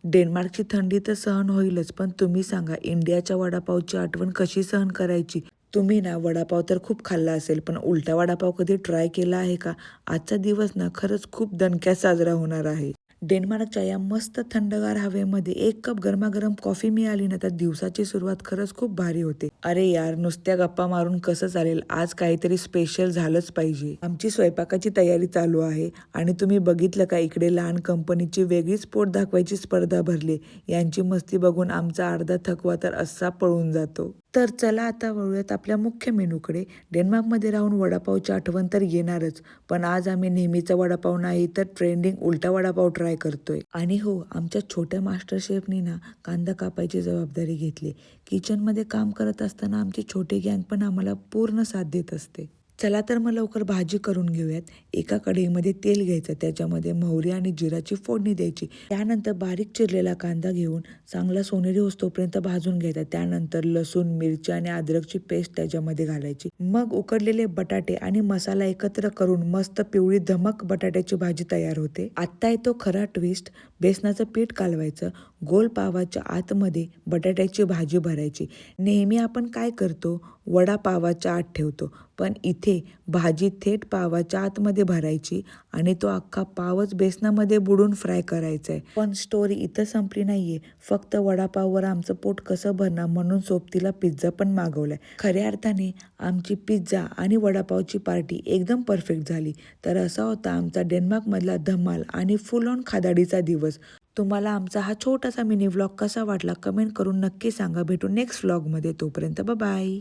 डेन्मार्कची थंडी तर सहन होईलच, पण तुम्ही सांगा इंडियाच्या वडापावची आठवण कशी सहन करायची? तुम्ही ना वडापाव तर खूप खाल्ला असेल, पण उलटा वडापाव कधी ट्राय केला आहे का? आजचा दिवस ना खरंच खूप दणक्यात साजरा होणार आहे. डेन्मार्कच्या या मस्त थंडगार हवेमध्ये एक कप गरमागरम कॉफी मिळाली ना, तर दिवसाची सुरुवात खरंच खूप भारी होते. अरे यार, नुसत्या गप्पा मारून कसं चालेल? आज काहीतरी स्पेशल झालंच पाहिजे. आमची स्वयंपाकाची तयारी चालू आहे आणि तुम्ही बघितलं का इकडे लहान कंपनीची वेगळीच पोट दाखवायची स्पर्धा भरली. यांची मस्ती बघून आमचा अर्धा थकवा तर असा पळून जातो. तर चला आता वळूयात आपल्या मुख्य मेनूकडे. डेन्मार्कमध्ये राहून वडापावची आठवण तर येणारच, पण आज आम्ही नेहमीचा वडापाव नाही तर ट्रेंडिंग उलटा वडापाव ट्राय करतोय. आणि हो, आमच्या छोट्या मास्टर शेफनी ना कांदा कापायची जबाबदारी घेतली. किचनमध्ये काम करत असताना आमची छोटी गँग पण आम्हाला पूर्ण साथ देत असते. चला तर मग लवकर भाजी करून घेऊयात. एका कढईमध्ये तेल घ्यायचं, त्याच्यामध्ये मोहरी आणि जिराची फोडणी द्यायची. त्यानंतर बारीक चिरलेला कांदा घेऊन चांगला सोनेरी होईस्तोपर्यंत भाजून घ्यायचा. त्यानंतर लसूण, मिरची आणि अद्रकची पेस्ट त्याच्यामध्ये घालायची. मग उकडलेले बटाटे आणि मसाला एकत्र करून मस्त पिवळी धमक बटाट्याची भाजी तयार होते. आत्ता येतो खरा ट्विस्ट. बेसनाचं पीठ कालवायचं, गोल पावाच्या आतमध्ये बटाट्याची भाजी भरायची. नेहमी आपण काय करतो, वडा पावाच्या आत ठेवतो, पण इथे भाजी थेट पावाच्या आतमध्ये भरायची आणि तो अख्खा पावच बेसनामध्ये बुडून फ्राय करायचा आहे. पण स्टोरी इथं संपली नाहीये. फक्त वडापाववर आमचं पोट कसं भरणार म्हणून सोबतीला पिझ्झा पण मागवलाय. खऱ्या अर्थाने आमची पिझ्झा आणि वडापावची पार्टी एकदम परफेक्ट झाली. तर असा होता आमचा डेन्मार्कमधला धमाल आणि फुल ऑन खादाडीचा दिवस. तुम्हाला आमचा हा छोटासा मिनी व्लॉग कसा वाटला कमेंट करून नक्की सांगा. भेटू नेक्स्ट व्लॉगमध्ये. तोपर्यंत बाय.